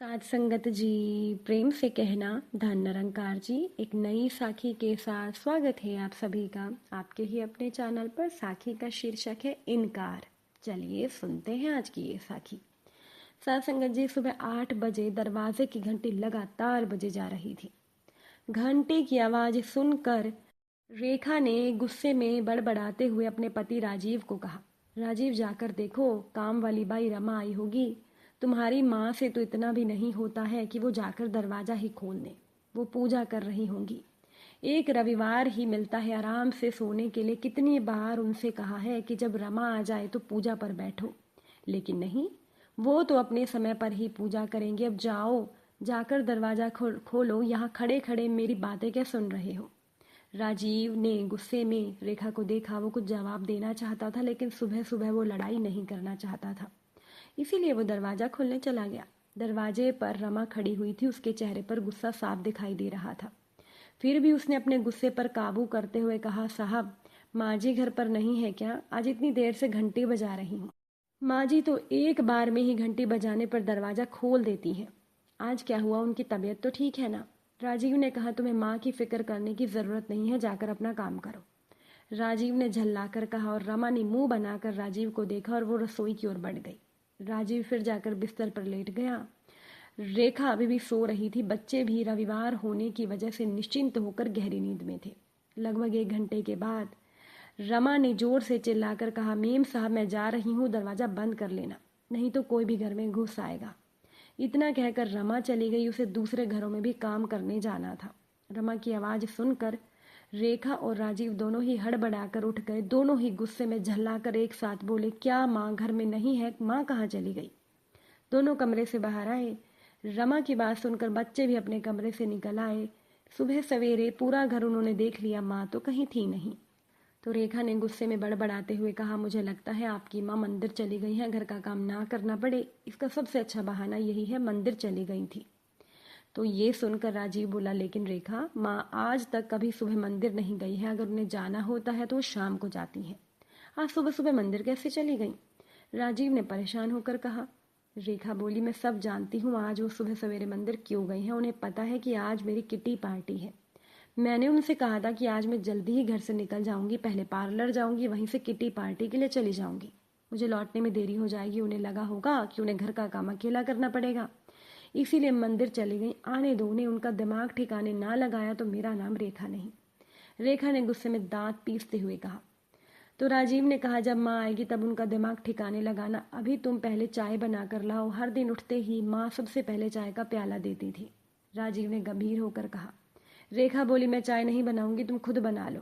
साध संगत जी, प्रेम से कहना धन निरंकार जी। एक नई साखी के साथ स्वागत है आप सभी का आपके ही अपने चैनल पर। साखी का शीर्षक है इनकार। चलिए सुनते हैं आज की ये साखी। साध संगत जी, सुबह 8 बजे दरवाजे की घंटी लगातार बजे जा रही थी। घंटी की आवाज सुनकर रेखा ने गुस्से में बड़बड़ाते हुए अपने पति राजीव को कहा, राजीव जाकर देखो, काम वाली बाई रमा आई होगी। तुम्हारी माँ से तो इतना भी नहीं होता है कि वो जाकर दरवाज़ा ही खोल दें। वो पूजा कर रही होंगी। एक रविवार ही मिलता है आराम से सोने के लिए। कितनी बार उनसे कहा है कि जब रमा आ जाए तो पूजा पर बैठो, लेकिन नहीं, वो तो अपने समय पर ही पूजा करेंगे। अब जाओ, जाकर दरवाज़ा खोलो। यहाँ खड़े खड़े मेरी बातें क्या सुन रहे हो? राजीव ने गुस्से में रेखा को देखा। वो कुछ जवाब देना चाहता था, लेकिन सुबह सुबह वो लड़ाई नहीं करना चाहता था, इसीलिए वो दरवाज़ा खोलने चला गया। दरवाजे पर रमा खड़ी हुई थी। उसके चेहरे पर गुस्सा साफ दिखाई दे रहा था। फिर भी उसने अपने गुस्से पर काबू करते हुए कहा, साहब, माँ जी घर पर नहीं है क्या? आज इतनी देर से घंटी बजा रही हूँ। माँ जी तो एक बार में ही घंटी बजाने पर दरवाज़ा खोल देती हैं। आज क्या हुआ? उनकी तबीयत तो ठीक है ना? राजीव ने कहा, तुम्हें माँ की फिक्र करने की ज़रूरत नहीं है, जाकर अपना काम करो। राजीव ने झल्लाकर कहा और रमा ने मुंह बनाकर राजीव को देखा और वो रसोई की ओर बढ़ गई। राजीव फिर जाकर बिस्तर पर लेट गया। रेखा अभी भी सो रही थी। बच्चे भी रविवार होने की वजह से निश्चिंत होकर गहरी नींद में थे। लगभग 1 घंटे के बाद रमा ने जोर से चिल्लाकर कहा, मेम साहब, मैं जा रही हूँ, दरवाज़ा बंद कर लेना, नहीं तो कोई भी घर में घुस आएगा। इतना कहकर रमा चली गई। उसे दूसरे घरों में भी काम करने जाना था। रमा की आवाज़ सुनकर रेखा और राजीव दोनों ही हड़बड़ाकर उठ गए। दोनों ही गुस्से में झल्लाकर एक साथ बोले, क्या माँ घर में नहीं है? माँ कहाँ चली गई? दोनों कमरे से बाहर आए। रमा की बात सुनकर बच्चे भी अपने कमरे से निकल आए। सुबह सवेरे पूरा घर उन्होंने देख लिया, माँ तो कहीं थी नहीं। तो रेखा ने गुस्से में बड़बड़ाते हुए कहा, मुझे लगता है आपकी माँ मंदिर चली गई है, घर का काम ना करना पड़े। इसका सबसे अच्छा बहाना यही है, मंदिर चली गई थी। तो ये सुनकर राजीव बोला, लेकिन रेखा, माँ आज तक कभी सुबह मंदिर नहीं गई है। अगर उन्हें जाना होता है तो वो शाम को जाती हैं। आज सुबह सुबह मंदिर कैसे चली गई? राजीव ने परेशान होकर कहा। रेखा बोली, मैं सब जानती हूँ आज वो सुबह सवेरे मंदिर क्यों गई हैं। उन्हें पता है कि आज मेरी किटी पार्टी है। मैंने उनसे कहा था कि आज मैं जल्दी ही घर से निकल जाऊंगी, पहले पार्लर जाऊंगी, वहीं से किटी पार्टी के लिए चली जाऊंगी। मुझे लौटने में देरी हो जाएगी। उन्हें लगा होगा कि उन्हें घर का काम अकेला करना पड़ेगा, इसीलिए मंदिर चली गई। आने दो उन्हें, उनका दिमाग ठिकाने ना लगाया तो मेरा नाम रेखा नहीं। रेखा ने गुस्से में दांत पीसते हुए कहा। तो राजीव ने कहा, जब माँ आएगी तब उनका दिमाग ठिकाने लगाना। अभी तुम पहले चाय बना कर लाओ। हर दिन उठते ही माँ सबसे पहले चाय का प्याला देती थी। राजीव ने गंभीर होकर कहा। रेखा बोली, मैं चाय नहीं बनाऊंगी, तुम खुद बना लो।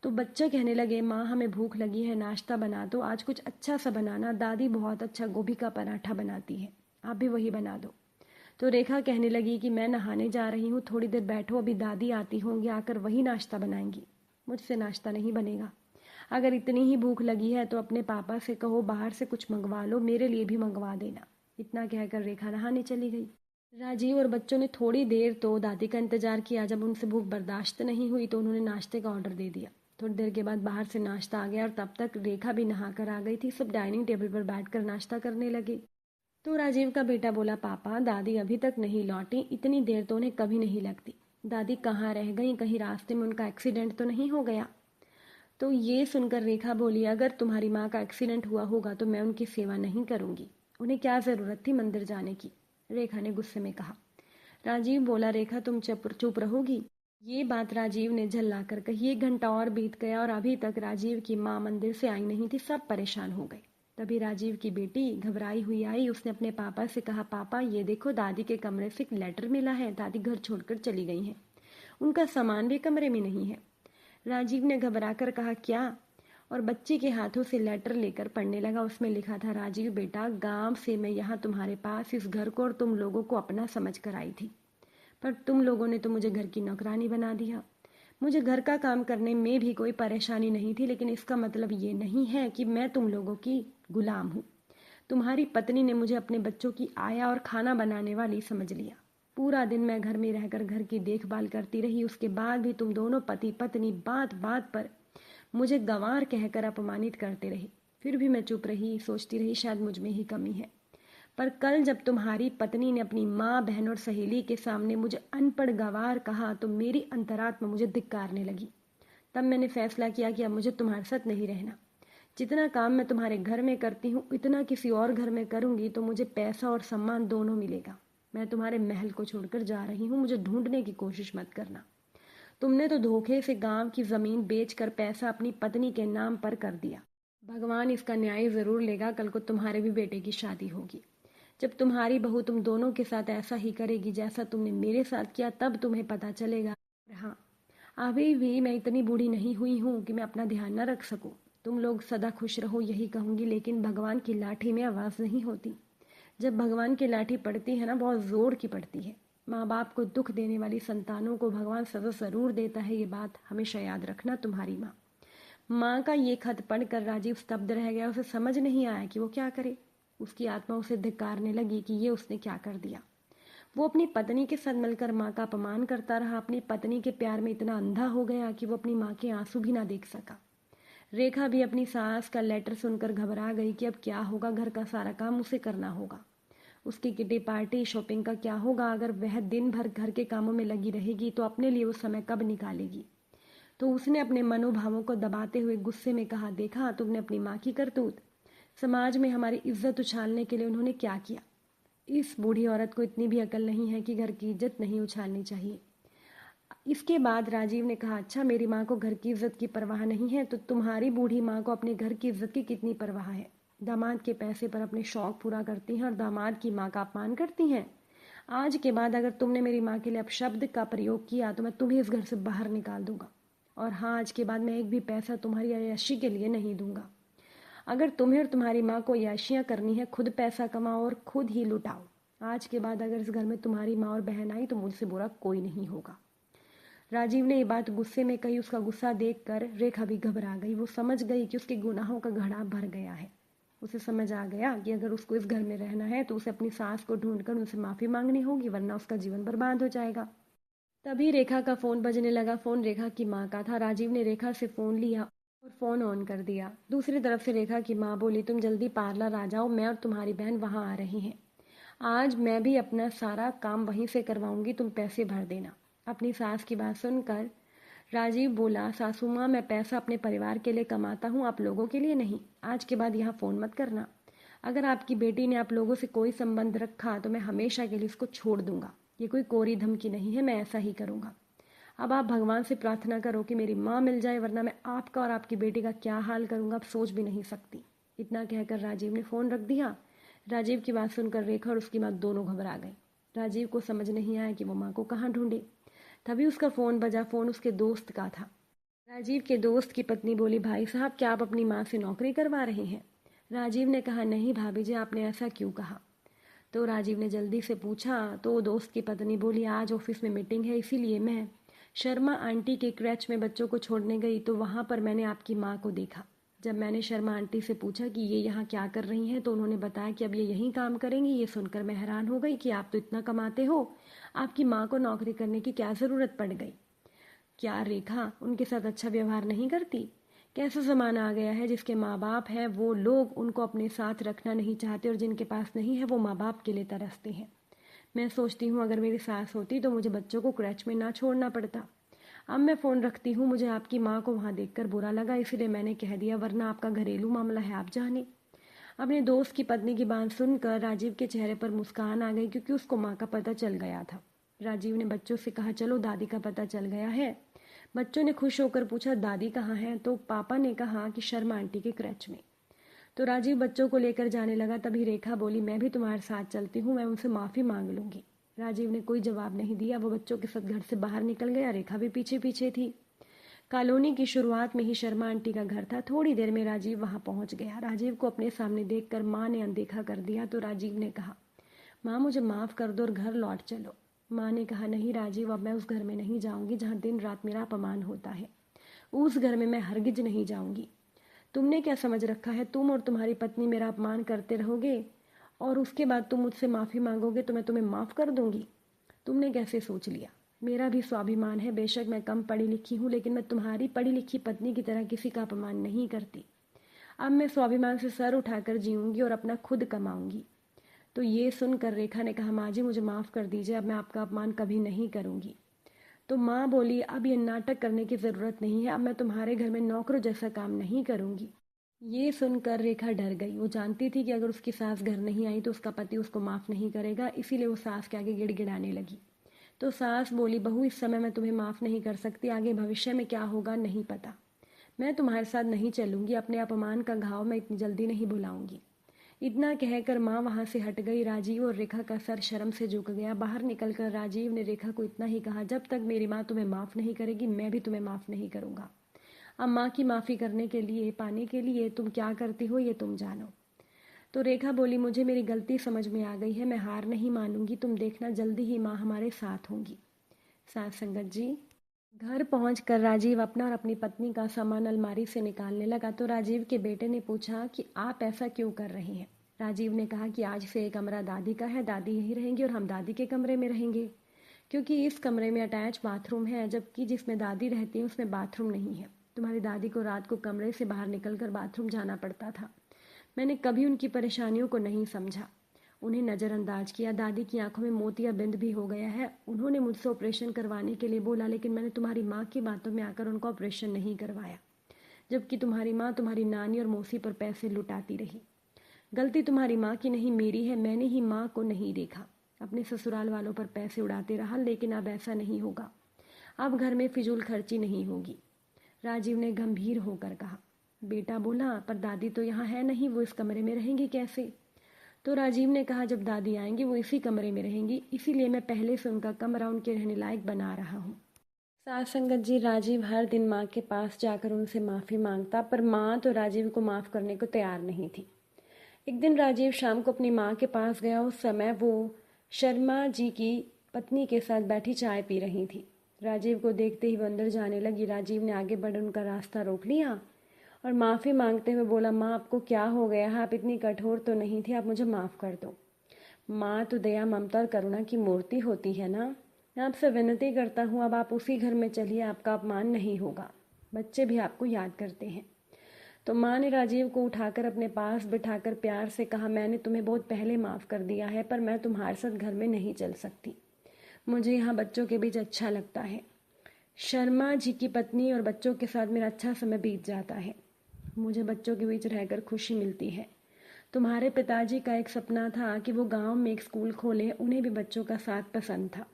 तो बच्चे कहने लगे, माँ हमें भूख लगी है, नाश्ता बना दो, आज कुछ अच्छा सा बनाना। दादी बहुत अच्छा गोभी का पराठा बनाती है, आप भी वही बना दो। तो रेखा कहने लगी कि मैं नहाने जा रही हूँ, थोड़ी देर बैठो, अभी दादी आती होंगी, आकर वही नाश्ता बनाएंगी। मुझसे नाश्ता नहीं बनेगा। अगर इतनी ही भूख लगी है तो अपने पापा से कहो बाहर से कुछ मंगवा लो, मेरे लिए भी मंगवा देना। इतना कहकर रेखा नहाने चली गई। राजीव और बच्चों ने थोड़ी देर तो दादी का इंतजार किया। जब उनसे भूख बर्दाश्त नहीं हुई तो उन्होंने नाश्ते का ऑर्डर दे दिया। थोड़ी देर के बाद बाहर से नाश्ता आ गया और तब तक रेखा भी नहाकर आ गई थी। सब डाइनिंग टेबल पर बैठकर नाश्ता करने लगे। तो राजीव का बेटा बोला, पापा, दादी अभी तक नहीं लौटी, इतनी देर तो उन्हें कभी नहीं लगती। दादी कहाँ रह गई? कहीं रास्ते में उनका एक्सीडेंट तो नहीं हो गया? तो ये सुनकर रेखा बोली, अगर तुम्हारी माँ का एक्सीडेंट हुआ होगा तो मैं उनकी सेवा नहीं करूंगी। उन्हें क्या ज़रूरत थी मंदिर जाने की? रेखा ने गुस्से में कहा। राजीव बोला, रेखा तुम चुप रहोगी? ये बात राजीव ने झल्लाकर कही। 1 घंटा और बीत गया और अभी तक राजीव की माँ मंदिर से आई नहीं थी। सब परेशान हो गए। तभी राजीव की बेटी घबराई हुई आई। उसने अपने पापा से कहा, पापा ये देखो, दादी के कमरे से एक लेटर मिला है। दादी घर छोड़कर चली गई हैं, उनका सामान भी कमरे में नहीं है। राजीव ने घबराकर कहा, क्या? और बच्चे के हाथों से लेटर लेकर पढ़ने लगा। उसमें लिखा था, राजीव बेटा, गांव से मैं यहाँ तुम्हारे पास इस घर को और तुम लोगों को अपना समझ कर आई थी, पर तुम लोगों ने तो मुझे घर की नौकरानी बना दिया। मुझे घर का काम करने में भी कोई परेशानी नहीं थी, लेकिन इसका मतलब ये नहीं है कि मैं तुम लोगों की गुलाम हूँ। तुम्हारी पत्नी ने मुझे अपने बच्चों की आया और खाना बनाने वाली समझ लिया। पूरा दिन मैं घर में रहकर घर की देखभाल करती रही, उसके बाद भी तुम दोनों पति पत्नी बात बात पर मुझे गंवार कहकर अपमानित करते रहे। फिर भी मैं चुप रही, सोचती रही शायद मुझ में ही कमी है। पर कल जब तुम्हारी पत्नी ने अपनी माँ, बहन और सहेली के सामने मुझे अनपढ़ गंवार कहा तो मेरी अंतरात्मा मुझे धिक्कारने लगी। तब मैंने फैसला किया कि अब मुझे तुम्हारे साथ नहीं रहना। जितना काम मैं तुम्हारे घर में करती हूँ इतना किसी और घर में करूँगी तो मुझे पैसा और सम्मान दोनों मिलेगा। मैं तुम्हारे महल को छोड़कर जा रही हूँ, मुझे ढूंढने की कोशिश मत करना। तुमने तो धोखे से गांव की जमीन बेचकर पैसा अपनी पत्नी के नाम पर कर दिया। भगवान इसका न्याय जरूर लेगा। कल को तुम्हारे भी बेटे की शादी होगी। जब तुम्हारी बहू तुम दोनों के साथ ऐसा ही करेगी जैसा तुमने मेरे साथ किया, तब तुम्हें पता चलेगा। हाँ, अभी भी मैं इतनी बूढ़ी नहीं हुई हूँ कि मैं अपना ध्यान न रख सकूं। तुम लोग सदा खुश रहो यही कहूंगी, लेकिन भगवान की लाठी में आवाज़ नहीं होती। जब भगवान की लाठी पड़ती है ना, बहुत ज़ोर की पड़ती है। माँ बाप को दुख देने वाली संतानों को भगवान सजा ज़रूर देता है, ये बात हमेशा याद रखना। तुम्हारी माँ का ये खत पढ़कर राजीव स्तब्ध रह गया। उसे समझ नहीं आया कि वो क्या करे। उसकी आत्मा उसे धिक्कारने लगी कि ये उसने क्या कर दिया। वो अपनी पत्नी के साथ मिलकर माँ का अपमान करता रहा। अपनी पत्नी के प्यार में इतना अंधा हो गया कि वो अपनी माँ के आंसू भी ना देख सका। रेखा भी अपनी सास का लेटर सुनकर घबरा गई कि अब क्या होगा। घर का सारा काम उसे करना होगा। उसकी किटी पार्टी, शॉपिंग का क्या होगा। अगर वह दिन भर घर के कामों में लगी रहेगी तो अपने लिए वो समय कब निकालेगी। तो उसने अपने मनोभावों को दबाते हुए गुस्से में कहा, देखा तुमने अपनी माँ की करतूत। समाज में हमारी इज्जत उछालने के लिए उन्होंने क्या किया। इस बूढ़ी औरत को इतनी भी अकल नहीं है कि घर की इज्जत नहीं उछालनी चाहिए। इसके बाद राजीव ने कहा, अच्छा मेरी माँ को घर की इज्जत की परवाह नहीं है तो तुम्हारी बूढ़ी माँ को अपने घर की इज्जत की कितनी परवाह है। दामाद के पैसे पर अपने शौक पूरा करती हैं और दामाद की माँ का अपमान करती हैं। आज के बाद अगर तुमने मेरी माँ के लिए अपशब्द का प्रयोग किया तो मैं तुम्हें इस घर से बाहर निकाल दूंगा। और हाँ, आज के बाद मैं एक भी पैसा तुम्हारी अय्याशी के लिए नहीं दूंगा। अगर तुम्हें और तुम्हारी माँ को अय्याशियाँ करनी है, खुद पैसा कमाओ और खुद ही लुटाओ। आज के बाद अगर इस घर में तुम्हारी माँ और बहन आई तो मुझसे बुरा कोई नहीं होगा। राजीव ने ये बात गुस्से में कही। उसका गुस्सा देखकर रेखा भी घबरा गई। वो समझ गई कि उसके गुनाहों का घड़ा भर गया है। उसे समझ आ गया कि अगर उसको इस घर में रहना है तो उसे अपनी सास को ढूंढकर उनसे माफ़ी मांगनी होगी, वरना उसका जीवन बर्बाद हो जाएगा। तभी रेखा का फ़ोन बजने लगा। फ़ोन रेखा की माँ का था। राजीव ने रेखा से फ़ोन लिया और फ़ोन ऑन कर दिया। दूसरी तरफ से रेखा की माँ बोली, तुम जल्दी पार्लर आ जाओ, मैं और तुम्हारी बहन वहाँ आ रही हैं। आज मैं भी अपना सारा काम वहीं से करवाऊंगी, तुम पैसे भर देना। अपनी सास की बात सुनकर राजीव बोला, सासू माँ मैं पैसा अपने परिवार के लिए कमाता हूँ, आप लोगों के लिए नहीं। आज के बाद यहाँ फ़ोन मत करना। अगर आपकी बेटी ने आप लोगों से कोई संबंध रखा तो मैं हमेशा के लिए उसको छोड़ दूंगा। ये कोई कोरी धमकी नहीं है, मैं ऐसा ही करूँगा। अब आप भगवान से प्रार्थना करो कि मेरी माँ मिल जाए, वरना मैं आपका और आपकी बेटी का क्या हाल करूँगा आप सोच भी नहीं सकती। इतना कहकर राजीव ने फ़ोन रख दिया। राजीव की बात सुनकर रेखा और उसकी माँ दोनों घबरा गए। राजीव को समझ नहीं आया कि वो माँ को कहाँ ढूंढे। तभी उसका फ़ोन बजा। फ़ोन उसके दोस्त का था। राजीव के दोस्त की पत्नी बोली, भाई साहब क्या आप अपनी माँ से नौकरी करवा रहे हैं। राजीव ने कहा, नहीं भाभी जी, आपने ऐसा क्यों कहा। तो राजीव ने जल्दी से पूछा तो दोस्त की पत्नी बोली, आज ऑफिस में मीटिंग है इसीलिए मैं शर्मा आंटी के क्रैच में बच्चों को छोड़ने गई तो वहाँ पर मैंने आपकी माँ को देखा। जब मैंने शर्मा आंटी से पूछा कि ये यहाँ क्या कर रही हैं तो उन्होंने बताया कि अब ये यहीं काम करेंगी। ये सुनकर मैं हैरान हो गई कि आप तो इतना कमाते हो, आपकी माँ को नौकरी करने की क्या ज़रूरत पड़ गई। क्या रेखा उनके साथ अच्छा व्यवहार नहीं करती। कैसा ज़माना आ गया है, जिसके माँ बाप हैं वो लोग उनको अपने साथ रखना नहीं चाहते और जिनके पास नहीं है वो माँ बाप के लिए तरसते हैं। मैं सोचती हूँ अगर मेरी सास होती तो मुझे बच्चों को क्रैच में ना छोड़ना पड़ता। अब मैं फ़ोन रखती हूँ। मुझे आपकी माँ को वहाँ देखकर बुरा लगा, इसलिए मैंने कह दिया, वरना आपका घरेलू मामला है, आप जाने। अपने दोस्त की पत्नी की बात सुनकर राजीव के चेहरे पर मुस्कान आ गई, क्योंकि उसको माँ का पता चल गया था। राजीव ने बच्चों से कहा, चलो दादी का पता चल गया है। बच्चों ने खुश होकर पूछा, दादी कहाँ हैं। तो पापा ने कहा कि शर्मा आंटी के क्रच में। तो राजीव बच्चों को लेकर जाने लगा। तभी रेखा बोली, मैं भी तुम्हारे साथ चलती हूँ, मैं उनसे माफ़ी मांग लूँगी। राजीव ने कोई जवाब नहीं दिया। वो बच्चों के साथ घर से बाहर निकल गया। रेखा भी पीछे पीछे थी। कॉलोनी की शुरुआत में ही शर्मा आंटी का घर था। थोड़ी देर में राजीव वहां पहुंच गया। राजीव को अपने सामने देखकर माँ ने अनदेखा कर दिया तो राजीव ने कहा, माँ मुझे माफ़ कर दो और घर लौट चलो। माँ ने कहा, नहीं राजीव, अब मैं उस घर में नहीं जाऊंगी जहाँ दिन रात मेरा अपमान होता है। उस घर में मैं हरगिज नहीं जाऊंगी। तुमने क्या समझ रखा है, तुम और तुम्हारी पत्नी मेरा अपमान करते रहोगे और उसके बाद तुम मुझसे माफ़ी मांगोगे तो मैं तुम्हें माफ़ कर दूंगी। तुमने कैसे सोच लिया। मेरा भी स्वाभिमान है। बेशक मैं कम पढ़ी लिखी हूँ, लेकिन मैं तुम्हारी पढ़ी लिखी पत्नी की तरह किसी का अपमान नहीं करती। अब मैं स्वाभिमान से सर उठाकर जीऊँगी और अपना खुद कमाऊँगी। तो ये सुनकर रेखा ने कहा, माँ जी मुझे माफ़ कर दीजिए, अब मैं आपका अपमान कभी नहीं करूँगी। तो माँ बोली, अब ये नाटक करने की ज़रूरत नहीं है, अब मैं तुम्हारे घर में नौकरों जैसा काम नहीं करूँगी। ये सुनकर रेखा डर गई। वो जानती थी कि अगर उसकी सास घर नहीं आई तो उसका पति उसको माफ़ नहीं करेगा, इसीलिए वो सास के आगे गिड़गिड़ाने लगी। तो सास बोली, बहू इस समय मैं तुम्हें माफ़ नहीं कर सकती, आगे भविष्य में क्या होगा नहीं पता। मैं तुम्हारे साथ नहीं चलूँगी, अपने अपमान का घाव मैं इतनी जल्दी नहीं भुलाऊँगी। इतना कहकर माँ वहाँ से हट गई। राजीव और रेखा का सर शर्म से झुक गया। बाहर निकलकर राजीव ने रेखा को इतना ही कहा, जब तक मेरी माँ तुम्हें माफ़ नहीं करेगी मैं भी तुम्हें माफ़ नहीं करूँगा। अब माँ की माफ़ी करने के लिए, पाने के लिए तुम क्या करती हो ये तुम जानो। तो रेखा बोली, मुझे मेरी गलती समझ में आ गई है, मैं हार नहीं मानूंगी, तुम देखना जल्दी ही माँ हमारे साथ होंगी। साथ संगत जी, घर पहुंचकर राजीव अपना और अपनी पत्नी का सामान अलमारी से निकालने लगा। तो राजीव के बेटे ने पूछा कि आप ऐसा क्यों कर रहे हैं। राजीव ने कहा कि आज से ये कमरा दादी का है, दादी यहीं रहेंगी और हम दादी के कमरे में रहेंगे, क्योंकि इस कमरे में अटैच बाथरूम है, जबकि जिसमें दादी रहती है उसमें बाथरूम नहीं है। तुम्हारी दादी को रात को कमरे से बाहर निकलकर बाथरूम जाना पड़ता था। मैंने कभी उनकी परेशानियों को नहीं समझा, उन्हें नज़रअंदाज किया। दादी की आंखों में मोतियाबिंद भी हो गया है। उन्होंने मुझसे ऑपरेशन करवाने के लिए बोला, लेकिन मैंने तुम्हारी माँ की बातों में आकर उनका ऑपरेशन नहीं करवाया, जबकि तुम्हारी माँ तुम्हारी नानी और मौसी पर पैसे लुटाती रही। गलती तुम्हारी माँ की नहीं मेरी है, मैंने ही माँ को नहीं देखा, अपने ससुराल वालों पर पैसे उड़ाते रहा। लेकिन अब ऐसा नहीं होगा, अब घर में फिजूल खर्ची नहीं होगी। राजीव ने गंभीर होकर कहा। बेटा बोला, पर दादी तो यहाँ है नहीं, वो इस कमरे में रहेंगी कैसे। तो राजीव ने कहा, जब दादी आएंगी वो इसी कमरे में रहेंगी, इसीलिए मैं पहले से उनका कमरा उनके रहने लायक बना रहा हूँ। साथ संगत जी, राजीव हर दिन माँ के पास जाकर उनसे माफ़ी मांगता, पर माँ तो राजीव को माफ़ करने को तैयार नहीं थी। एक दिन राजीव शाम को अपनी माँ के पास गया। उस समय वो शर्मा जी की पत्नी के साथ बैठी चाय पी रही थी। राजीव को देखते ही वो अंदर जाने लगी। राजीव ने आगे बढ़ उनका रास्ता रोक लिया और माफ़ी मांगते हुए बोला, माँ आपको क्या हो गया है, आप इतनी कठोर तो नहीं थी, आप मुझे माफ़ कर दो। माँ तो दया ममता और करुणा की मूर्ति होती है ना। मैं आपसे विनती करता हूँ, अब आप उसी घर में चलिए, आपका अपमान नहीं होगा, बच्चे भी आपको याद करते हैं। तो माँ ने राजीव को उठाकर अपने पास बिठाकर प्यार से कहा, मैंने तुम्हें बहुत पहले माफ़ कर दिया है, पर मैं तुम्हारे साथ घर में नहीं चल सकती, मुझे यहाँ बच्चों के बीच अच्छा लगता है। शर्मा जी की पत्नी और बच्चों के साथ मेरा अच्छा समय बीत जाता है, मुझे बच्चों के बीच रहकर खुशी मिलती है। तुम्हारे पिताजी का एक सपना था कि वो गांव में एक स्कूल खोलें, उन्हें भी बच्चों का साथ पसंद था,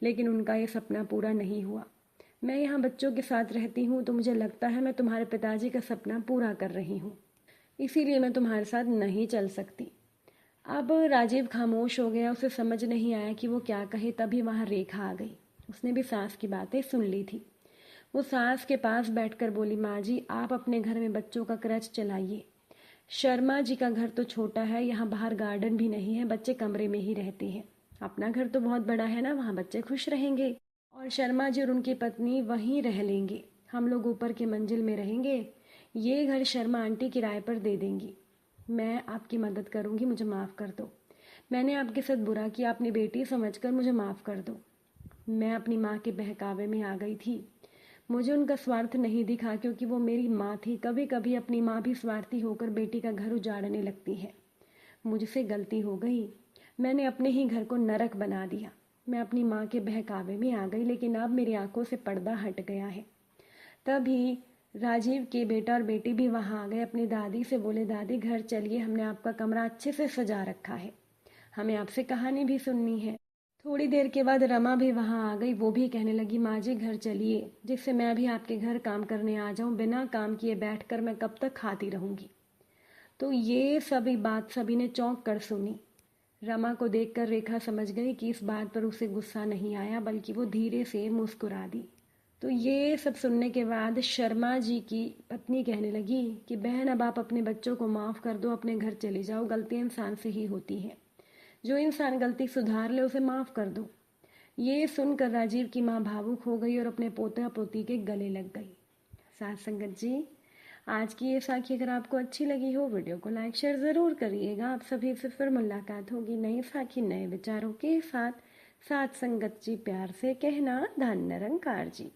लेकिन उनका ये सपना पूरा नहीं हुआ। मैं यहाँ बच्चों के साथ रहती हूँ तो मुझे लगता है मैं तुम्हारे पिताजी का सपना पूरा कर रही हूँ, इसीलिए मैं तुम्हारे साथ नहीं चल सकती। अब राजीव खामोश हो गया, उसे समझ नहीं आया कि वो क्या कहे। तभी वहाँ रेखा आ गई। उसने भी सास की बातें सुन ली थी। वो सास के पास बैठकर बोली, माँ जी आप अपने घर में बच्चों का क्रच चलाइए। शर्मा जी का घर तो छोटा है, यहाँ बाहर गार्डन भी नहीं है, बच्चे कमरे में ही रहते हैं। अपना घर तो बहुत बड़ा है ना, वहाँ बच्चे खुश रहेंगे और शर्मा जी और उनकी पत्नी वहीं रह लेंगे, हम लोग ऊपर के मंजिल में रहेंगे। ये घर शर्मा आंटी किराए पर दे देंगी। मैं आपकी मदद करूँगी, मुझे माफ़ कर दो। मैंने आपके साथ बुरा किया, अपनी बेटी समझकर मुझे माफ़ कर दो। मैं अपनी माँ के बहकावे में आ गई थी, मुझे उनका स्वार्थ नहीं दिखा, क्योंकि वो मेरी माँ थी। कभी कभी अपनी माँ भी स्वार्थी होकर बेटी का घर उजाड़ने लगती है। मुझसे गलती हो गई, मैंने अपने ही घर को नरक बना दिया। मैं अपनी माँ के बहकावे में आ गई, लेकिन अब मेरी आंखों से पर्दा हट गया है। तभी राजीव के बेटा और बेटी भी वहाँ आ गए। अपनी दादी से बोले, दादी घर चलिए, हमने आपका कमरा अच्छे से सजा रखा है, हमें आपसे कहानी भी सुननी है। थोड़ी देर के बाद रमा भी वहाँ आ गई। वो भी कहने लगी, माँ जी घर चलिए, जिससे मैं भी आपके घर काम करने आ जाऊँ, बिना काम किए बैठकर मैं कब तक खाती रहूँगी। तो ये सभी बात सभी ने चौंक कर सुनी। रमा को देखकर रेखा समझ गई कि इस बात पर उसे गुस्सा नहीं आया, बल्कि वो धीरे से मुस्कुरा दी। तो ये सब सुनने के बाद शर्मा जी की पत्नी कहने लगी कि बहन अब आप अपने बच्चों को माफ़ कर दो, अपने घर चली जाओ, गलतियाँ इंसान से ही होती हैं, जो इंसान गलती सुधार ले उसे माफ़ कर दो। ये सुनकर राजीव की माँ भावुक हो गई और अपने पोता पोती के गले लग गई। साथ संगत जी, आज की ये साखी अगर आपको अच्छी लगी हो, वीडियो को लाइक शेयर ज़रूर करिएगा। आप सभी से फिर मुलाकात होगी नई साखी नए विचारों के साथ। साथ संगत जी प्यार से कहना, धन निरंकार जी।